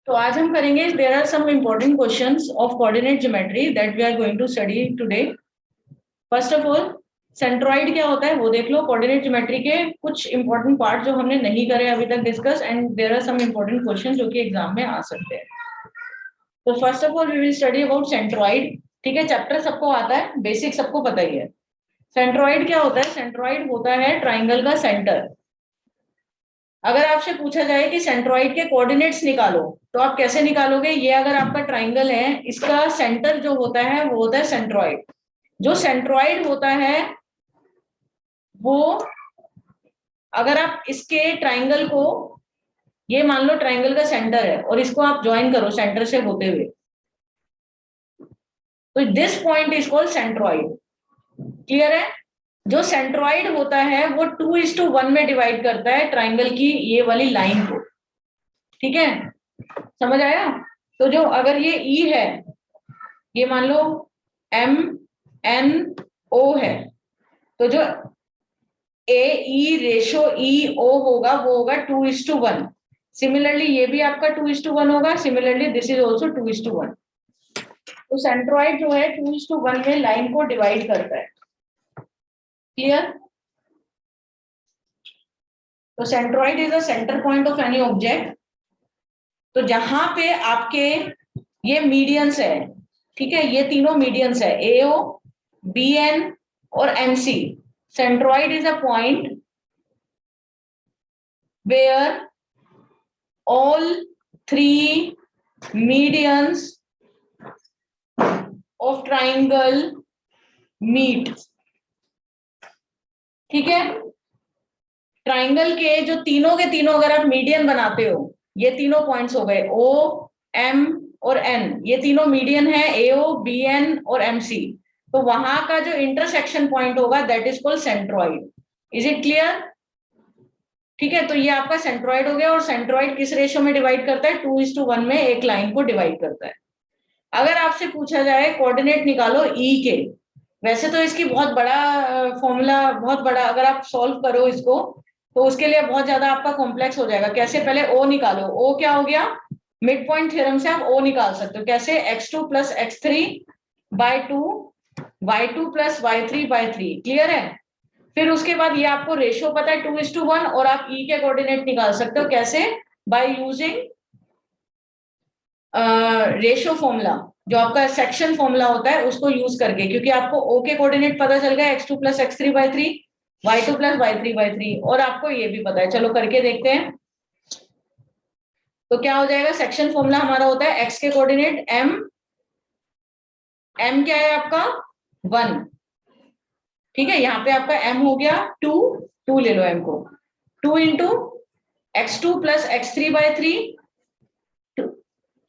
तो आज हम करेंगे there are some important questions of coordinate geometry that we are going to study today. First of all centroid क्या होता है वो देख लो। कोऑर्डिनेट ज्योमेट्री के कुछ इंपॉर्टेंट पार्ट जो हमने नहीं करे अभी तक discuss, and there are some important question जो कि एग्जाम में आ सकते हैं। तो first of all we will study about centroid. ठीक है, चैप्टर सबको आता है, बेसिक सबको पता ही है। सेंट्रॉइड क्या होता है? सेंट्रॉइड होता है ट्राइंगल का सेंटर। अगर आपसे पूछा जाए कि सेंट्रॉइड के कोऑर्डिनेट्स निकालो तो आप कैसे निकालोगे? ये अगर आपका ट्राइंगल है, इसका सेंटर जो होता है वो होता है सेंट्रॉइड। जो सेंट्रॉइड होता है वो, अगर आप इसके ट्राइंगल को, ये मान लो ट्राइंगल का सेंटर है और इसको आप ज्वाइन करो सेंटर से होते हुए, तो this point is called centroid. Clear है? जो सेंट्रॉइड होता है वो 2:1 में डिवाइड करता है ट्राइंगल की ये वाली लाइन को। ठीक है, समझ आया? तो जो अगर ये ई है, ये मान लो MNO है, तो जो AE रेशो EO होगा वो होगा 2:1। सिमिलरली ये भी आपका 2:1 होगा। Similarly this is also 2:1। तो सेंट्रॉइड जो है 2:1 में लाइन को डिवाइड करता है। क्लियर? तो centroid is the centre point of any object. तो जहां पे आपके ये मीडियंस है, ठीक है, ये तीनों मीडियंस है AO, BN और MC। Centroid is a point where all three medians of triangle meet। ठीक है, ट्राइंगल के जो तीनों के तीनों अगर आप मीडियन बनाते हो, ये तीनों पॉइंट्स हो गए O, M और N, ये तीनों मीडियन है AO, BN और MC। तो वहां का जो इंटरसेक्शन पॉइंट होगा that is called centroid. Is it clear? ठीक है, तो ये आपका सेंट्रॉइड हो गया। और सेंट्रॉइड किस रेशो में डिवाइड करता है? 2:1 में एक लाइन को डिवाइड करता है। अगर आपसे पूछा जाए कोऑर्डिनेट निकालो E के, वैसे तो इसकी बहुत बड़ा फॉर्मूला, बहुत बड़ा, अगर आप सॉल्व करो इसको तो उसके लिए बहुत ज्यादा आपका कॉम्प्लेक्स हो जाएगा। कैसे? पहले O निकालो। O क्या हो गया? मिड पॉइंट थ्योरम से आप O निकाल सकते हो। कैसे? x2 + x3/2 y2 + y3/3। Clear है? फिर उसके बाद ये आपको रेशियो पता है 2:1, और आप E के कोऑर्डिनेट निकाल सकते हो। कैसे? बाय यूजिंग रेशियो फॉर्मूला, जो आपका सेक्शन फॉर्मूला होता है उसको यूज करके, क्योंकि आपको O के कोऑर्डिनेट पता चल गया x2 + x3/3, y2 + y3/3, और आपको ये भी पता है। चलो करके देखते हैं। तो क्या हो जाएगा? सेक्शन फॉर्मूला हमारा होता है x के कोऑर्डिनेट m क्या है आपका? 1। ठीक है, यहाँ पे आपका m हो गया 2 ले लो m को। 2 × x2 + x3/3,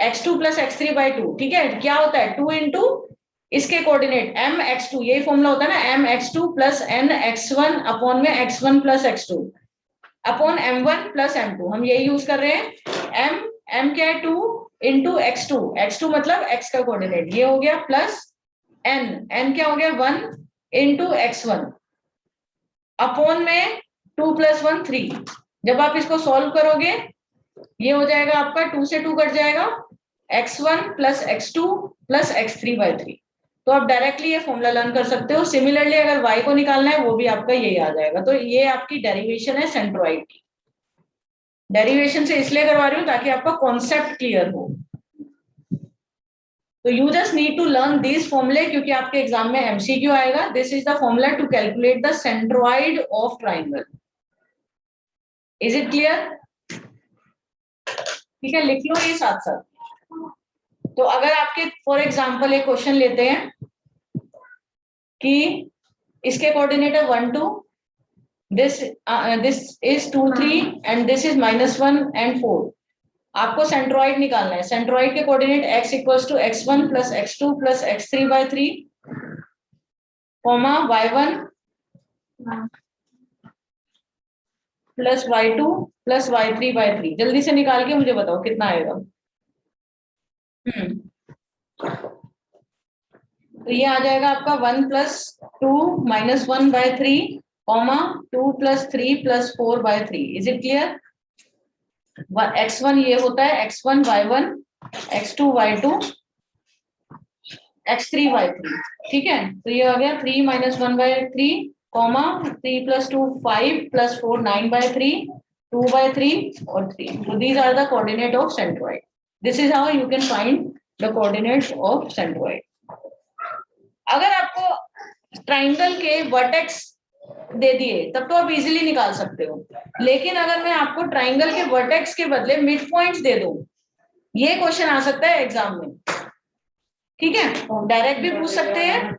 x2 + x3/2। ठीक है, क्या होता है? 2 × इसके कोऑर्डिनेट mx2, यही फॉर्मूला होता है ना, mx2 + nx1 अपॉन में x1 + x2 upon m1 + m2। हम यही यूज कर रहे हैं। m क्या है? 2 × x2, x2 मतलब x का कोऑर्डिनेट, ये हो गया, प्लस n क्या हो गया? 1 × x1 अपॉन में 2 + 1 3। जब आप इसको सॉल्व करोगे ये हो जाएगा आपका 2 से 2 कट जाएगा, x1 + x2 + x3/3। तो आप डायरेक्टली ये फॉर्मूला लर्न कर सकते हो। सिमिलरली अगर y को निकालना है वो भी आपका यही आ जाएगा। तो ये आपकी डेरिवेशन है सेंट्रॉइड की। डेरिवेशन से इसलिए करवा रही हूँ ताकि आपका कॉन्सेप्ट क्लियर हो। तो you just need to learn this फॉर्मूले, क्योंकि आपके एग्जाम में MCQ आएगा। This is the formula to calculate the centroid of triangle. Is it clear? ठीक है, लिख लो ये साथ साथ। तो अगर आपके फॉर एग्जांपल एक क्वेश्चन लेते हैं कि इसके कोऑर्डिनेट है 1 2, this is 2 3 and this is -1 and 4। आपको सेंट्रॉइड निकालना है। सेंट्रॉइड के coordinate x = x1 + x2 + x3/3, y1 + y2 + y3/3। जल्दी से निकाल के मुझे बताओ कितना आएगा। तो ये आ जाएगा आपका 1 + 2 -1/3, 2 + 3 + 4/3। Is it clear? x1 ये होता है x1 y1, x2 y2, x3 y3, ठीक है। तो ये आ गया 3 - 1/3 कॉमा 3 + 2 5 + 4 9/3 2/3 और 3. So these are the coordinate of centroid. This is how you can find the coordinates of centroid. अगर आपको ट्राइंगल के वर्टेक्स दे दिए तब तो आप इजीली निकाल सकते हो, लेकिन अगर मैं आपको ट्राइंगल के वर्टेक्स के बदले मिड पॉइंट्स दे दूं, ये क्वेश्चन आ सकता है एग्जाम में, ठीक है। डायरेक्ट भी पूछ सकते हैं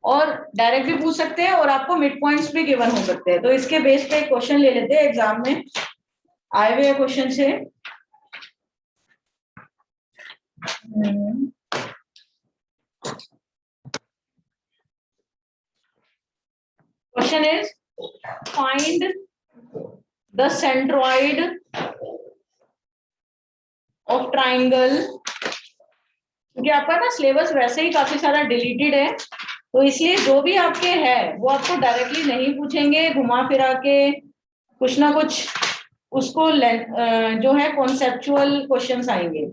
और डायरेक्ट भी पूछ सकते हैं और आपको मिड पॉइंट्स भी गिवन हो सकते हैं। तो इसके बेस पे एक क्वेश्चन ले लेते हैं एग्जाम में आए हुए क्वेश्चन से। Question is find the centroid of triangle. क्योंकि आपका ना सिलेबस वैसे ही काफी सारा डिलीटेड है, तो इसलिए जो भी आपके है वो आपको डायरेक्टली नहीं पूछेंगे, घुमा फिरा के कुछ ना कुछ उसको जो है कॉन्सेप्चुअल क्वेश्चंस आएंगे।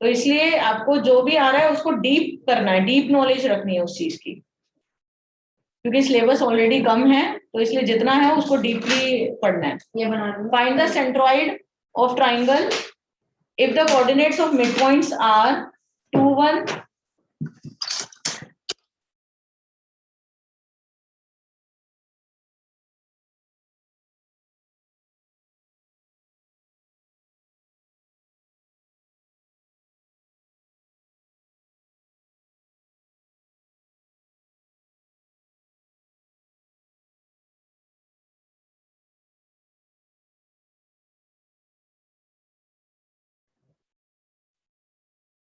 तो इसलिए आपको जो भी आ रहा है उसको डीप करना है, डीप नॉलेज रखनी है उस चीज की, क्योंकि सिलेबस ऑलरेडी कम है, तो इसलिए जितना है उसको डीपली पढ़ना है। ये बना find the centroid of triangle if the coordinates of midpoints are 2 1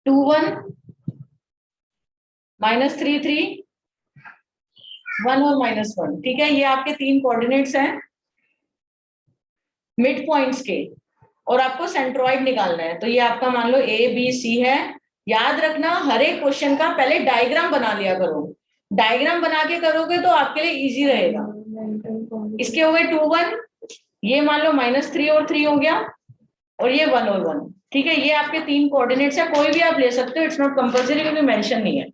2 1 -3 3 1 और -1, ठीक है। ये आपके तीन कोऑर्डिनेट्स हैं मिड पॉइंट्स के, और आपको सेंट्रॉइड निकालना है। तो ये आपका मान लो ए बी सी है। याद रखना हर एक क्वेश्चन का पहले डायग्राम बना लिया करो, डायग्राम बना के करोगे तो आपके लिए इजी रहेगा। इसके हो गए 2 1, ये मान लो -3 और 3 हो गया, और ये 1 और 1, ठीक है। ये आपके तीन कोऑर्डिनेट्स है, कोई भी आप ले सकते हो, इट्स नॉट कंपल्सरी, क्योंकि मेंशन नहीं है।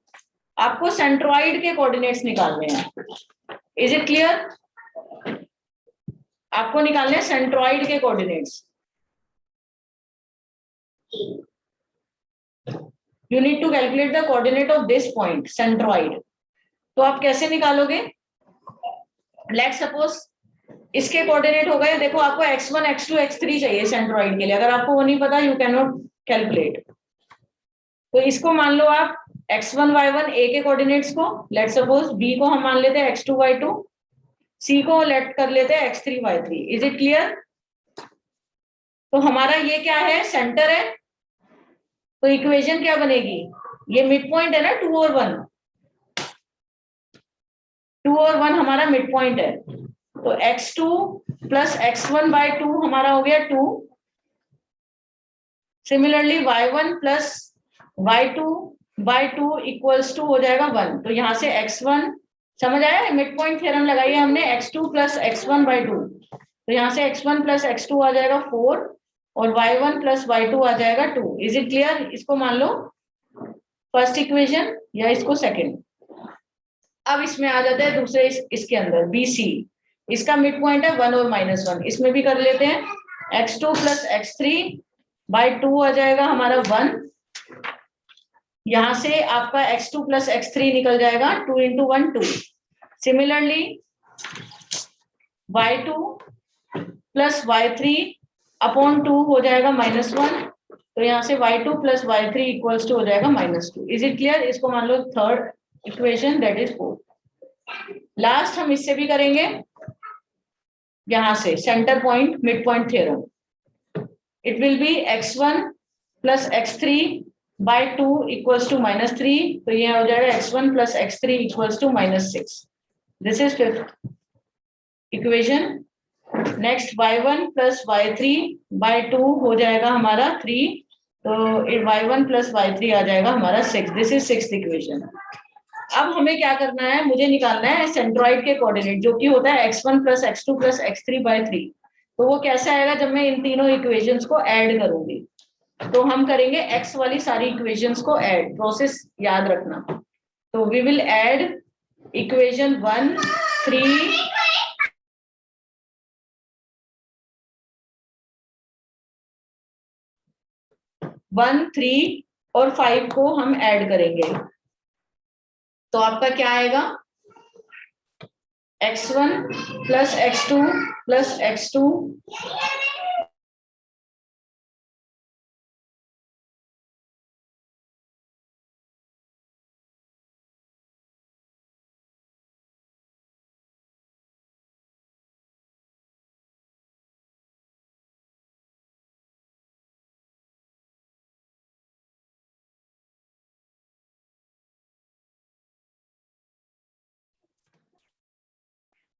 आपको सेंट्रॉइड के कोऑर्डिनेट्स निकालने हैं। Is it clear? आपको निकालने हैं सेंट्रॉइड के coordinates. You need to calculate the coordinate of this point centroid. तो आप कैसे निकालोगे? लेट्स सपोज इसके कोऑर्डिनेट हो गए, देखो आपको x1 x2 x3 चाहिए सेंट्रॉइड के लिए। अगर आपको वो नहीं पता, यू कैन नॉट कैलकुलेट। तो इसको मान लो आप x1 y1 a के कोऑर्डिनेट्स को, लेट्स सपोज b को हम मान लेते हैं x2 y2, c को लेट कर लेते हैं x3 y3। Is it clear? तो हमारा ये क्या है, सेंटर है। तो इक्वेशन क्या बनेगी? ये मिड पॉइंट है ना, 2 और 1, 2 और 1 हमारा मिड पॉइंट है। तो x2 + x1/2 हमारा हो गया 2। सिमिलरली y1 + y2/2 = हो जाएगा 1। तो यहां से x1, समझ आया? मिड पॉइंट थ्योरम लगाई है हमने, x2 + x1/2। तो यहां से x1 + x2 आ जाएगा 4, और y1 + y2 आ जाएगा 2। Is it clear? इसको मान लो फर्स्ट इक्वेशन या इसको सेकंड। अब इसमें आ जाता है दूसरे इसके अंदर BC, इसका मिड पॉइंट है 1 और -1। इसमें भी कर लेते हैं, x2 + x3/2 आ जाएगा हमारा 1। यहां से आपका x2 + x3 निकल जाएगा, 2 × 1 2। सिमिलरली y2 + y3/2 हो जाएगा -1। तो यहाँ से y2 + y3 = हो जाएगा -2। Is it clear? इसको मान लो third equation, that is 4। Last हम इससे भी करेंगे, यहां से centre point mid point theorem. It will be x1 + x3/2 = -3। तो ये हो जाएगा x1 + x3 = -6। This is fifth equation. Next y1 + y3/2 हो जाएगा हमारा 3, तो y1 प्लस y3 आ जाएगा हमारा 6। This is 6th equation. अब हमें क्या करना है, मुझे निकालना है सेंट्रॉइड के कोऑर्डिनेट, जो कि होता है x1 plus x2 plus x3 bye 3। तो वो कैसे आएगा, जब मैं इन तीनों इक्वेशंस को ऐड करूंगी। तो हम करेंगे x वाली सारी इक्वेशंस को ऐड, प्रोसेस याद रखना। तो वी विल ऐड इक्वेशन 1, 3, 1, 3 और 5 को हम ऐड करेंगे। तो आपका क्या आएगा, x1 plus x2 plus x2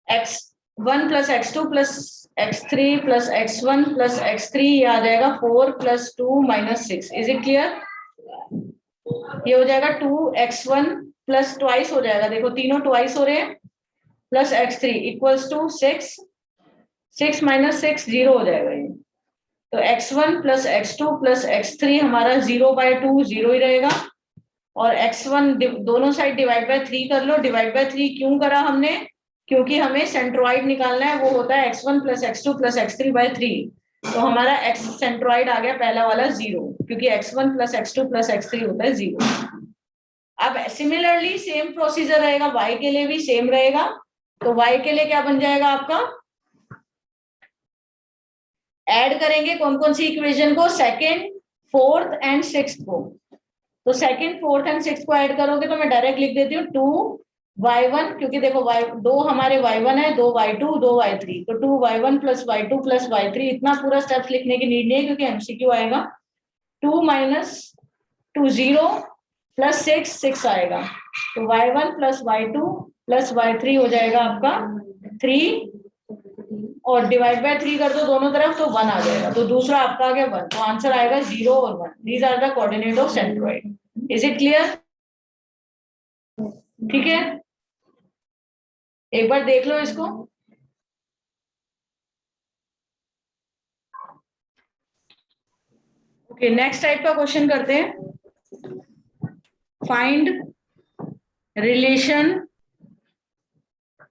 x1 plus x2 plus x3 plus x1 plus x3, ये आ जाएगा 4 plus 2 minus 6। Is it clear? ये हो जाएगा 2x1 प्लस ट्वाइस हो जाएगा, देखो तीनों ट्वाइस हो रहे हैं, plus x3 equals to 6, 6 minus 6 0 हो जाएगा ये। तो x1 plus x2 plus x3 हमारा 0/2 0 ही रहेगा। और x1 दोनों साइड डिवाइड बाय 3 कर लो। डिवाइड बाय 3 क्यों करा हमने, क्योंकि हमें सेंट्रॉइड निकालना है, वो होता है x1 plus x2 plus x3 bye 3। तो हमारा x सेंट्रॉइड आ गया पहला वाला 0, क्योंकि x1 plus x2 plus x3 होता है 0। अब सिमिलरली सेम प्रोसीजर रहेगा, y के लिए भी सेम रहेगा। तो y के लिए क्या बन जाएगा आपका, ऐड करेंगे कौन कौन सी इक्वेशन को, सेकेंड, फोर्थ एंड सिक्स्थ को। तो सेकेंड, फोर्थ एंड सिक्स्थ को ऐड करोगे तो मैं डायरेक्ट लिख देती हूँ 2y1, क्योंकि देखो दो हमारे y1 है, 2y2, 2y3, तो 2y1 plus y2 plus y3। इतना पूरा स्टेप्स लिखने की नीड नहीं है, क्योंकि एमसीक्यू आएगा। 2 माइनस 2 0 प्लस 6 6 आएगा। तो y1 plus y2 plus y3 हो जाएगा आपका 3, और डिवाइड बाय 3 कर दो दोनों तरफ तो 1 आ जाएगा। तो दूसरा आपका आ गया 1, तो आंसर आएगा 0 और 1। These are the coordinate of centroid. Is it clear? ठीक है, एक बार देख लो इसको। ओके, नेक्स्ट टाइप का क्वेश्चन करते हैं। Find relation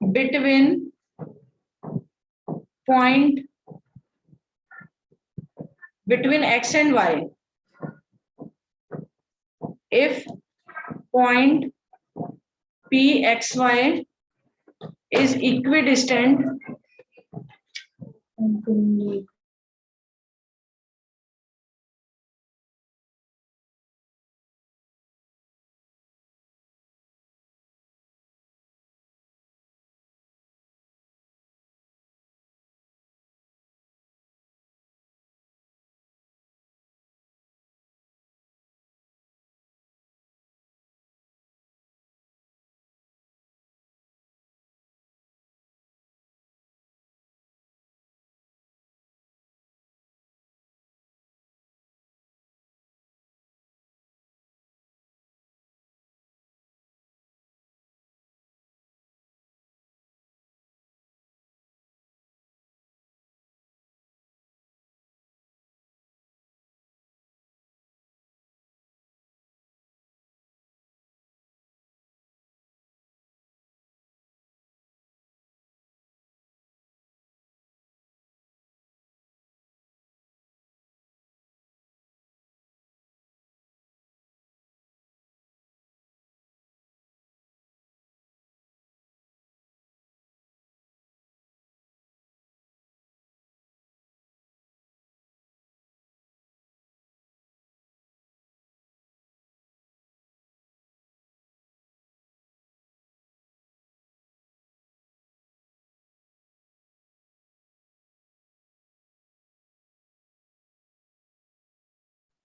between point between x and y if point pxy is equidistant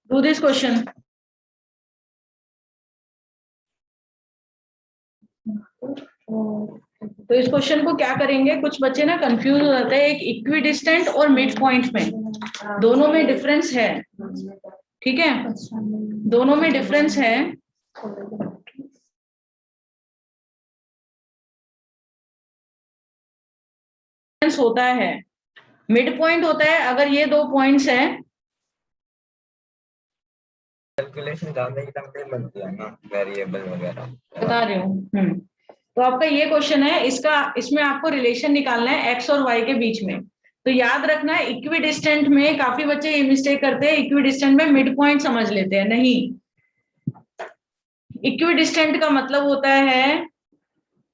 do this question। तो इस क्वेश्चन को क्या करेंगे, कुछ बच्चे ना कंफ्यूज हो जाते हैं एक इक्विडिस्टेंट और मिड पॉइंट में, दोनों में डिफरेंस है। ठीक है, दोनों में डिफरेंस है। होता है, मिड पॉइंट होता है अगर ये दो पॉइंट्स हैं। कैलकुलेशन जानने की टाइम बनती है ना, वेरिएबल वगैरह बता रही हूँ। तो आपका ये क्वेश्चन है, इसका इसमें आपको रिलेशन निकालना है एक्स और वाई के बीच में। तो याद रखना, इक्वी डिस्टेंट में काफी बच्चे ये मिस्टेक करते हैं, इक्वी डिस्टेंट में मिड पॉइंट समझ लेते हैं। नहीं, इक्वी डिस्टेंट का मतलब होता है,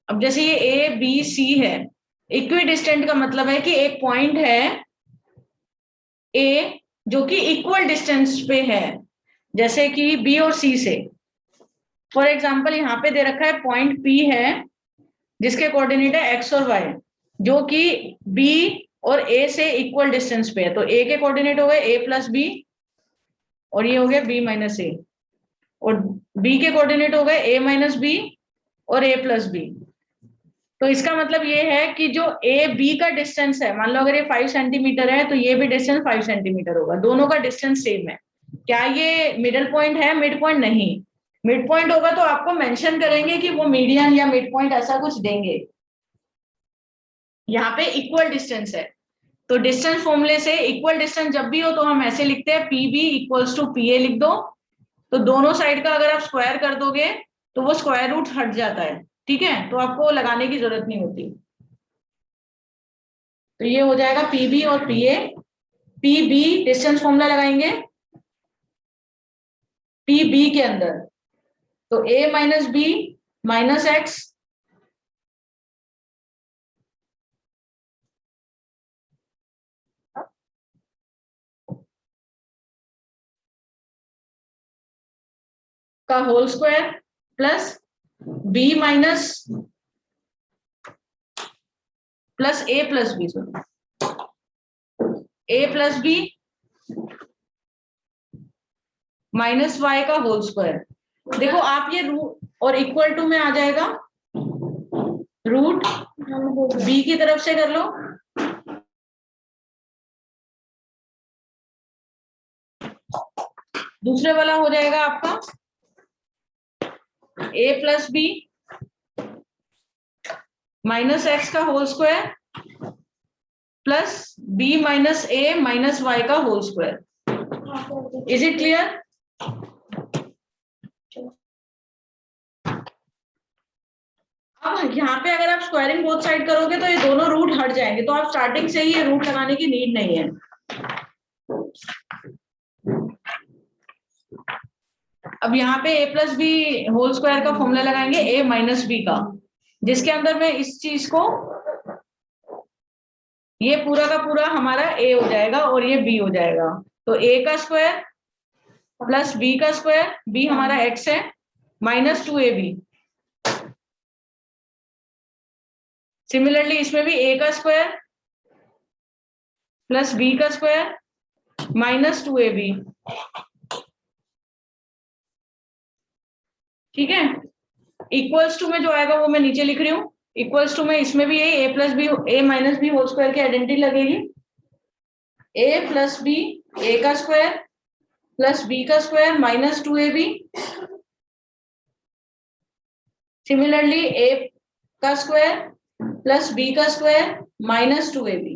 अब जैसे ये ए बी सी है, इक्वी डिस्टेंट का मतलब है कि एक पॉइंट है ए जो कि इक्वल डिस्टेंस पे है, जैसे कि बी और सी से। फॉर एग्जाम्पल यहाँ पे दे रखा है पॉइंट पी है जिसके कोऑर्डिनेट है एक्स और वाई, जो कि बी और ए से इक्वल डिस्टेंस पे है। तो ए के कोऑर्डिनेट हो गए ए प्लस बी, और ये हो गया बी माइनस ए, और बी के कोऑर्डिनेट हो गए ए माइनस बी और ए प्लस बी। तो इसका मतलब ये है कि जो ए बी का डिस्टेंस है, मान लो अगर ये 5 सेंटीमीटर है तो ये भी डिस्टेंस 5 सेंटीमीटर होगा, दोनों का डिस्टेंस सेम है। क्या ये मिडिल पॉइंट है? मिड पॉइंट नहीं। मिड पॉइंट होगा तो आपको मेंशन करेंगे कि वो मीडियन या मिड पॉइंट ऐसा कुछ देंगे। यहाँ पे इक्वल डिस्टेंस है, तो डिस्टेंस फॉर्मूले से इक्वल डिस्टेंस जब भी हो तो हम ऐसे लिखते हैं P B equals to P A लिख दो। तो दोनों साइड का अगर आप स्क्वायर कर दोगे तो वो स्क्वायर रूट हट जाता है, ठीक है, तो आपको लगाने की जरूरत नहीं होती। तो ये हो जाएगा पी बी और P A. P B distance formula लगाएंगे पी बी के अंदर, तो A minus B minus X का whole square plus B minus plus A plus B, sorry A plus B minus Y का होल स्क्वायर। देखो आप ये रूट और इक्वल टू में आ जाएगा, रूट बी की तरफ से कर लो, दूसरे वाला हो जाएगा आपका A plus B minus X का whole square plus B minus A minus Y का whole square. Is it clear? अब यहाँ पे अगर आप स्क्वायरिंग बोथ साइड करोगे तो ये दोनों रूट हट जाएंगे, तो आप स्टार्टिंग से ही ये रूट लगाने की नीड नहीं है। अब यहाँ पे ए प्लस बी होल स्क्वायर का फॉर्मूला लगाएंगे ए माइनस बी का, जिसके अंदर में इस चीज को, ये पूरा का पूरा हमारा ए हो जाएगा और ये बी हो जाएगा। तो ए का स्क्वायर प्लस बी का स्क्वायर, बी हमारा एक्स है, माइनस 2ab। सिमिलरली इसमें भी ए का स्क्वायर प्लस बी का स्क्वायर माइनस 2ab। ठीक है, इक्वल्स टू में जो आएगा वो मैं नीचे लिख रही हूँ। इक्वल्स टू में इसमें भी ए प्लस बी ए माइनस बी होल स्क्वायर की आइडेंटिटी लगेगी, ए प्लस बी ए का स्क्वायर प्लस बी का स्क्वायर माइनस 2ab। सिमिलरली ए का स्क्वायर प्लस बी का स्क्वायर माइनस 2ab।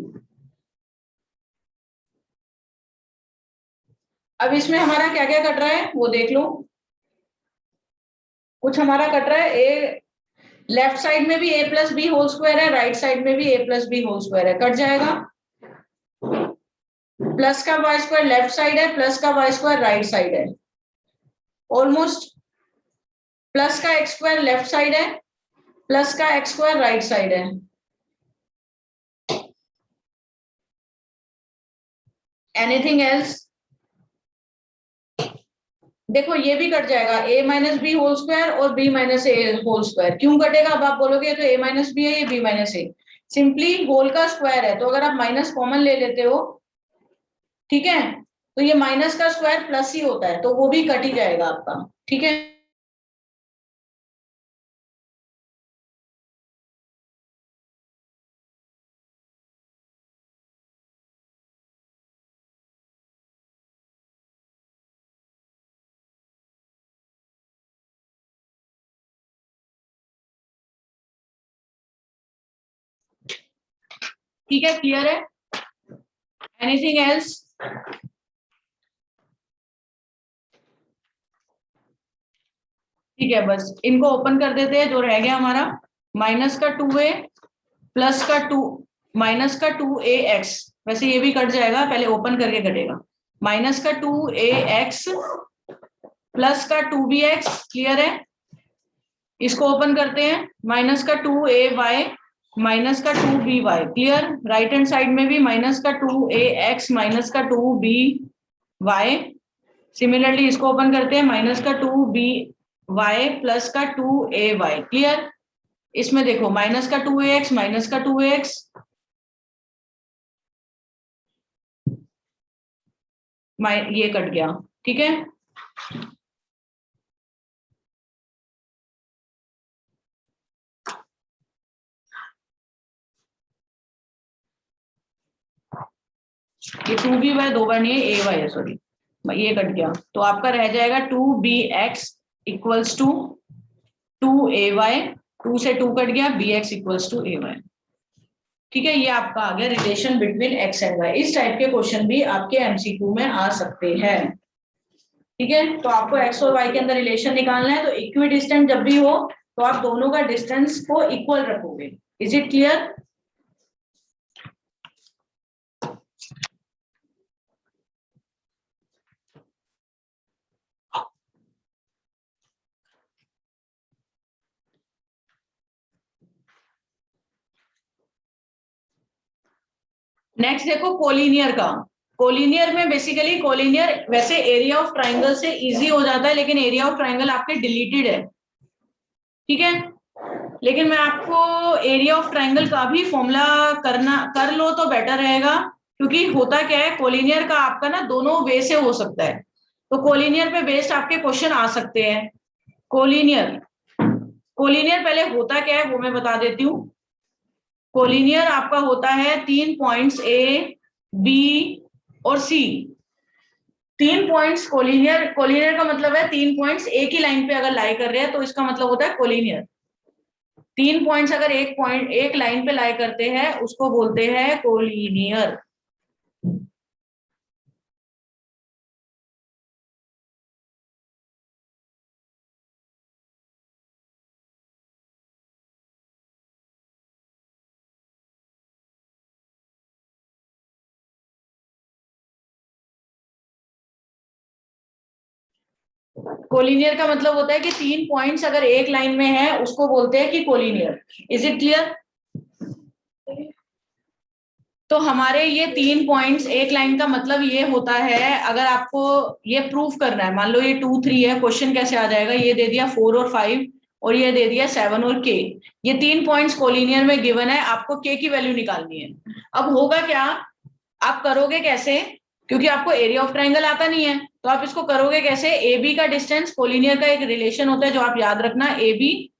अब इसमें हमारा क्या क्या कट रहा है वो देख लो। कुछ हमारा कट रहा है, ए लेफ्ट साइड में भी ए प्लस बी होल स्क्वायर है, राइट साइड में भी ए प्लस बी होल स्क्वायर है, कट जाएगा। प्लस का वाई स्क्वायर लेफ्ट साइड है, प्लस का वाई स्क्वायर राइट साइड है, ऑलमोस्ट। प्लस का एक्स स्क्वायर लेफ्ट साइड है, प्लस का एक्स स्क्वायर राइट साइड है। Anything else? देखो ये भी कट जाएगा, ए माइनस बी होल स्क्वायर और बी माइनस ए होल स्क्वायर। क्यों कटेगा? अब आप बोलोगे तो ए माइनस बी है, ये बी माइनस ए, सिंपली होल का स्क्वायर है, तो अगर आप माइनस कॉमन ले लेते हो, ठीक है, तो ये माइनस का स्क्वायर प्लस ही होता है, तो वो भी कट ही जाएगा आपका, ठीक है। ठीक है, क्लियर है? Anything else? ठीक है, बस इनको ओपन कर देते हैं। जो रह गया हमारा माइनस का 2a प्लस का 2 माइनस का 2ax, वैसे ये भी कट जाएगा, पहले ओपन करके कटेगा। माइनस का 2ax प्लस का 2bx, क्लियर है? इसको ओपन करते हैं। माइनस का 2ay माइनस का 2by, clear? Right hand side में भी माइनस का 2ax माइनस का 2by। सिमिलरली इसको ओपन करते हैं। माइनस का 2by प्लस का 2ay, क्लियर? इसमें देखो माइनस का 2ax माइनस का 2ax, ये कट गया, ठीक है? ये 2b/, 2 बार नहीं, a y है, सॉरी, ये कट गया। तो आपका रह जाएगा 2bx इक्वल्स टू 2ay, 2 से 2 कट गया, bx इक्वल्स टू ay। ठीक है, ये आपका आ गया relation between x and y। इस टाइप के क्वेश्चन भी आपके एमसीक्यू में आ सकते हैं। ठीक है, तो आपको x और y के अंदर रिलेशन निकालना है। तो इक्वी डिस्टेंस जब भी हो तो आप दोनों का डिस्टेंस को इक्वल रखोगे। Is it clear? नेक्स्ट देखो कोलिनियर का। कोलिनियर में बेसिकली, कोलिनियर वैसे एरिया ऑफ ट्राइंगल से इजी हो जाता है, लेकिन एरिया ऑफ ट्राइंगल आपके डिलीटेड है। ठीक है, लेकिन मैं आपको एरिया ऑफ ट्राइंगल का भी फॉर्मूला कर लो तो बेटर रहेगा, क्योंकि होता क्या है, कोलिनियर का आपका ना दोनों वे से हो सकता है। तो कोलिनियर पे बेस्ड आपके क्वेश्चन आ सकते हैं। कोलिनियर कोलिनियर पहले होता क्या है वो मैं बता देती हूँ। कोलिनियर आपका होता है 3 पॉइंट्स ए, बी और सी। 3 पॉइंट्स कोलिनियर, कोलिनियर का मतलब है 3 पॉइंट्स एक ही लाइन पे अगर लाई कर रहे हैं तो इसका मतलब होता है कोलिनियर। 3 पॉइंट्स अगर एक लाइन पे लाई करते हैं उसको बोलते हैं कोलिनियर। कोलिनियर का मतलब होता है कि 3 पॉइंट्स अगर एक लाइन में है उसको बोलते हैं कि कोलिनियर। Is it clear? तो हमारे ये 3 पॉइंट्स एक लाइन का मतलब ये होता है, अगर आपको ये प्रूफ करना है, मान लो ये 2 3 है, क्वेश्चन कैसे आ जाएगा, ये दे दिया 4 और 5 और ये दे दिया 7 और k। ये 3 पॉइंट्स कोलिनियर में गिवन है, आपको k की वैल्यू निकालनी है। अब होगा क्या, आप करोगे कैसे, क्योंकि आपको एरिया ऑफ ट्राइंगल आता नहीं है, तो आप इसको करोगे कैसे। ए बी का डिस्टेंस, कोलिनियर का एक रिलेशन होता है जो आप याद रखना, A B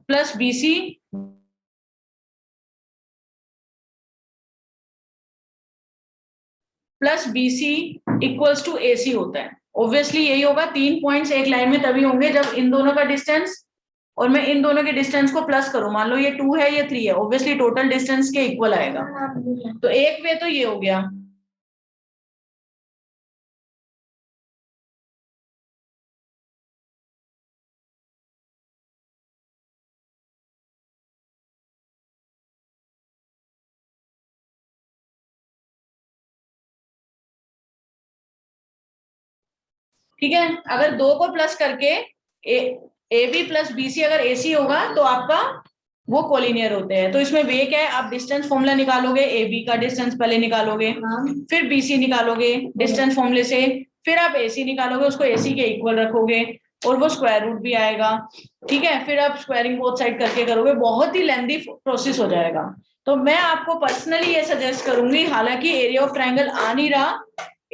plus B C plus B C equals to A C होता है। ऑब्वियसली यही होगा, 3 पॉइंट्स एक लाइन में तभी होंगे जब इन दोनों का डिस्टेंस और मैं इन दोनों के डिस्टेंस को प्लस करूं। मान लो ये 2 है, ये 3 है, ऑब्वियसली टोटल डिस्टेंस के इक्वल आएगा। तो एक वे तो ये हो गया। ठीक है, अगर 2 को प्लस करके A B plus B C अगर ए सी होगा तो आपका वो कोलिनियर होते हैं। तो इसमें वे क्या है, आप डिस्टेंस फॉर्मूला निकालोगे, ए बी का डिस्टेंस पहले निकालोगे, फिर बी सी निकालोगे डिस्टेंस फॉर्मूले से, फिर आप ए सी निकालोगे, उसको ए सी के इक्वल रखोगे और वो स्क्वायर रूट भी आएगा। ठीक है, फिर आप स्क्वायरिंग बोथ साइड करके करोगे, बहुत ही लेंथी प्रोसेस हो जाएगा। तो मैं आपको पर्सनली ये सजेस्ट करूंगी, हालांकि एरिया ऑफ ट्राइंगल आ नहीं रहा,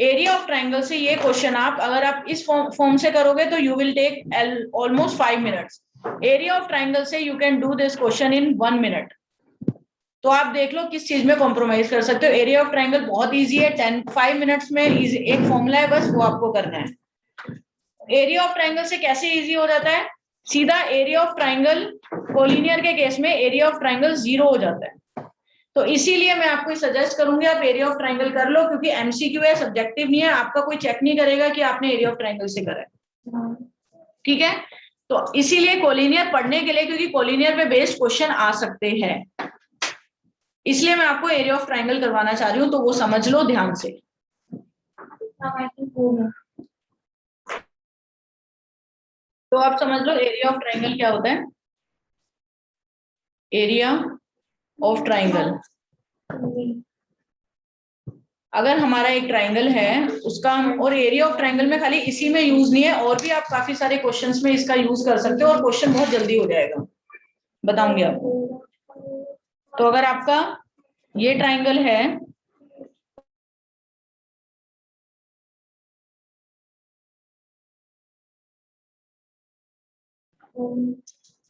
एरिया ऑफ ट्राइंगल से ये क्वेश्चन आप अगर आप इस फॉर्म से करोगे तो you will take almost 5 minutes. Area of triangle से you can do this question in 1 minute. तो आप देख लो किस चीज में कॉम्प्रोमाइज कर सकते हो। एरिया ऑफ ट्राइंगल बहुत इजी है, 5 मिनट्स में एक फॉर्मूला है, बस वो आपको करना है। एरिया ऑफ ट्राइंगल से कैसे इजी हो जाता है, सीधा एरिया ऑफ ट्राइंगल कोलिनियर के केस में एरिया ऑफ ट्राइंगल 0 हो जाता है। तो इसीलिए मैं आपको सजेस्ट करूंगी आप एरिया ऑफ ट्राइंगल कर लो, क्योंकि एमसीक्यू है, सब्जेक्टिव नहीं है, आपका कोई चेक नहीं करेगा कि आपने एरिया ऑफ ट्राइंगल से करा है। ठीक है, तो इसीलिए कोलिनियर पढ़ने के लिए, क्योंकि कोलिनियर पे बेस्ड क्वेश्चन आ सकते हैं, इसलिए मैं आपको एरिया ऑफ ट्राइंगल करवाना चाह रही हूँ, तो वो समझ लो ध्यान से। तो आप समझ लो एरिया ऑफ ट्राइंगल क्या होता है। एरिया ऑफ ट्राइंगल, अगर हमारा एक ट्राइंगल है उसका हम, और एरिया ऑफ ट्राइंगल में खाली इसी में यूज नहीं है, और भी आप काफी सारे क्वेश्चंस में इसका यूज कर सकते हो, और क्वेश्चन बहुत जल्दी हो जाएगा, बताऊंगी आपको। तो अगर आपका ये ट्राइंगल है,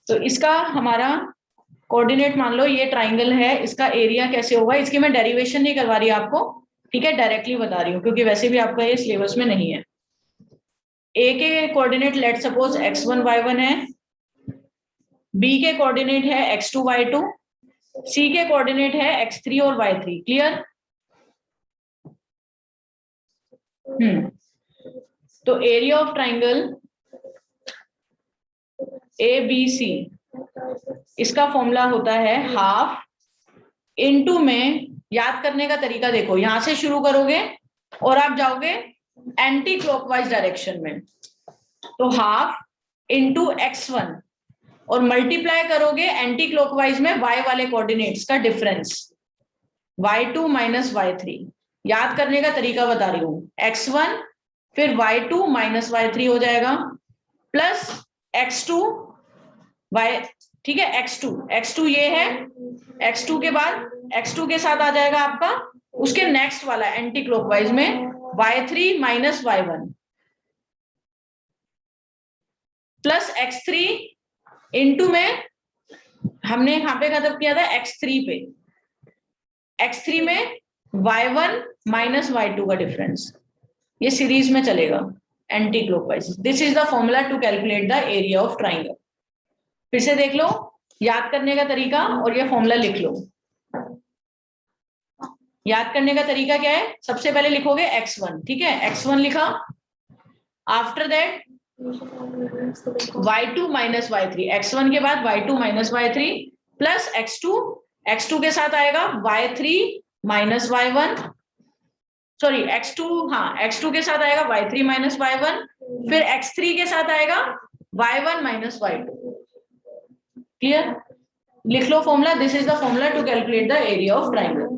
तो इसका हमारा कोऑर्डिनेट मान लो ये ट्राइंगल है, इसका एरिया कैसे होगा, इसकी मैं डेरिवेशन नहीं करवा रही आपको, ठीक है, डायरेक्टली बता रही हूँ, क्योंकि वैसे भी आपका ये सिलेबस में नहीं है। ए के coordinate let suppose x1 y1 है, बी के कोऑर्डिनेट है x2 y2, सी के कोऑर्डिनेट है x3 और y3। क्लियर? तो area of triangle A B C, इसका फॉर्मूला होता है हाफ इनटू में, याद करने का तरीका देखो, यहां से शुरू करोगे और आप जाओगे एंटी क्लॉकवाइज डायरेक्शन में, तो हाफ इनटू x1 और मल्टीप्लाई करोगे एंटी क्लॉकवाइज में y वाले कोऑर्डिनेट्स का डिफरेंस, y2 माइनस y3। याद करने का तरीका बता रही हूँ, x1 फिर y2 माइनस y3 हो जाएगा, प्लस x2 y, ठीक है, x2 ये है, x2 के बाद x2 के साथ आ जाएगा आपका उसके नेक्स्ट वाला एंटी क्लॉकवाइज में y3 minus y1, plus x3 into में, हमने यहां पे खत्म किया था x3 पे, x3 में y1 माइनस y2 का डिफरेंस, ये सीरीज में चलेगा anti clockwise. This is the formula to calculate the area of triangle. फिर से देख लो, याद करने का तरीका, और ये फॉर्मूला लिख लो। याद करने का तरीका क्या है, सबसे पहले लिखोगे x1, ठीक है, x1 लिखा, after that y2 minus y3, x1 के बाद y2 minus y3 plus x2 के साथ आएगा y3 minus y1, sorry x2, हाँ x2 के साथ आएगा y3 माइनस y1, फिर x3 के साथ आएगा y1 माइनस y2। क्लियर? लिख लो formula, this is the formula to calculate the area of triangle.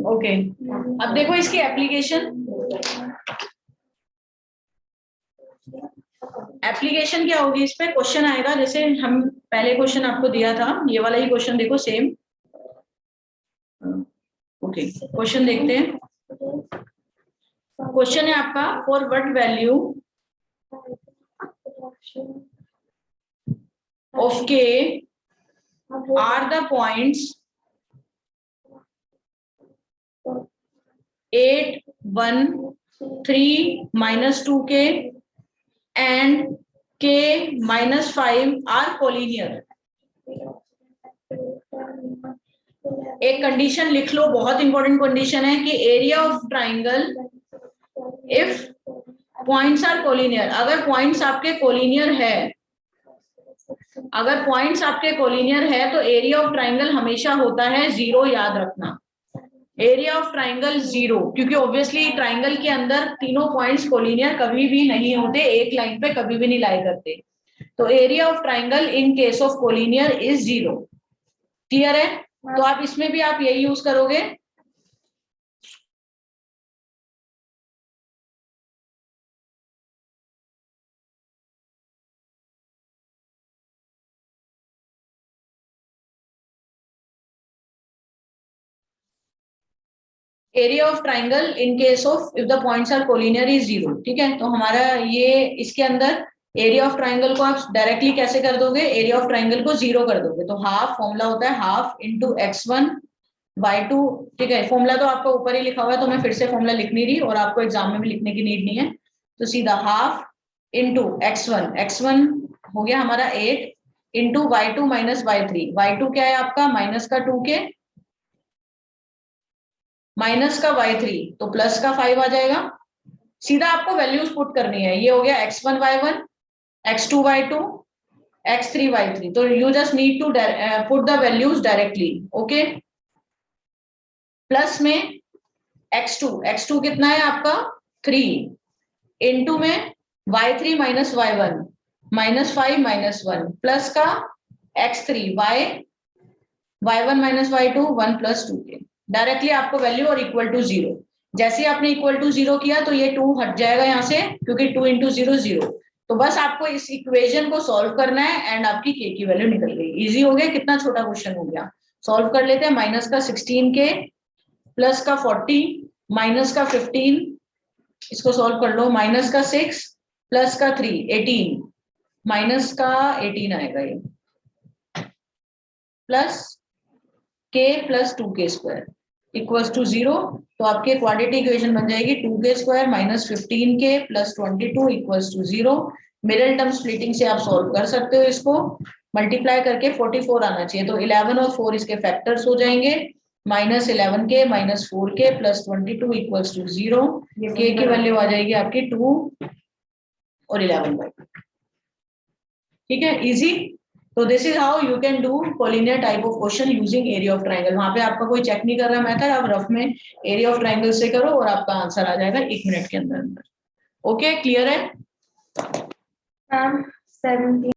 Okay, अब देखो इसकी एप्लीकेशन क्या होगी, इस पे क्वेश्चन आएगा, जैसे हम पहले क्वेश्चन आपको दिया था, ये वाला ही क्वेश्चन देखो सेम। ओके, क्वेश्चन देखते हैं। क्वेश्चन है आपका, for what value of k are the points 8, 1, 3 minus 2k and k minus 5 are collinear. एक कंडीशन लिख लो, बहुत इंपॉर्टेंट कंडीशन है कि area of triangle if points are collinear, अगर पॉइंट्स आपके कोलिनियर है, अगर पॉइंट्स आपके कोलिनियर है तो एरिया ऑफ ट्राइंगल हमेशा होता है 0, याद रखना, एरिया ऑफ ट्राइंगल 0, क्योंकि ऑब्वियसली ट्राइंगल के अंदर तीनों पॉइंट्स कोलिनियर कभी भी नहीं होते, एक लाइन पे कभी भी नहीं लाई करते, तो area of triangle in case of collinear is 0। Clear है? तो आप इसमें भी आप यही यूज करोगे। Area of triangle in case of if the points are collinear is 0। ठीक है, तो हमारा ये इसके अंदर एरिया ऑफ ट्राइंगल को आप डायरेक्टली कैसे कर दोगे, एरिया ऑफ ट्राइंगल को 0 कर दोगे, तो हाफ फॉर्मूला होता है हाफ इंटू x1 y2। ठीक है, फॉर्मूला तो आपका ऊपर ही लिखा हुआ है, तो मैं फिर से फॉर्मूला लिख नहीं रही और आपको एग्जाम में भी लिखने की नीड नहीं है, तो सीधा हाफ इंटू x1 हो गया हमारा 8 into y2 minus y3, y2 क्या है आपका माइनस का 2k माइनस का y3 तो प्लस का 5 आ जाएगा। सीधा आपको वैल्यूज पुट करनी है, ये हो गया x1 y1 x2 y2 x3 y3, तो you just need to put the values directly. Okay, plus में x2 कितना है आपका 3 इंटू में y3 minus y1 minus 5 minus 1 plus का x3 y1 minus y2 1 plus 2k, directly आपको value और equal to 0, जैसे ही आपने इक्वल टू 0 किया तो ये 2 हट जाएगा यहाँ से, क्योंकि 2 इंटू 0 0, तो बस आपको इस इक्वेशन को सॉल्व करना है एंड आपकी k की वैल्यू निकल गई। इजी हो गया, कितना छोटा क्वेश्चन हो गया। सॉल्व कर लेते हैं, माइनस का 16k प्लस का 40 माइनस का 15, इसको सॉल्व कर लो, माइनस का 6 प्लस का 3 18 माइनस का 18 आएगा ये, plus k plus 2k square equals to 0, तो आपके क्वाड्रेटिक इक्वेशन बन जाएगी 2k square minus 15k plus 22 equals to 0। Middle term splitting से आप सॉल्व कर सकते हो, इसको मल्टीप्लाई करके 44 आना चाहिए, तो 11 और 4 इसके फैक्टर्स हो जाएंगे, minus 11k minus 4k plus 22 equals to 0, k की वैल्यू आ जाएगी आपकी 2 और 11/2। ठीक है, इजी। तो this is how you can do collinear type of question using area of triangle. वहां पे आपका कोई चेक नहीं कर रहा मेथड, आप रफ में एरिया ऑफ ट्राइंगल से करो और आपका आंसर आ जाएगा 1 मिनट के अंदर अंदर। ओके, क्लियर है? 17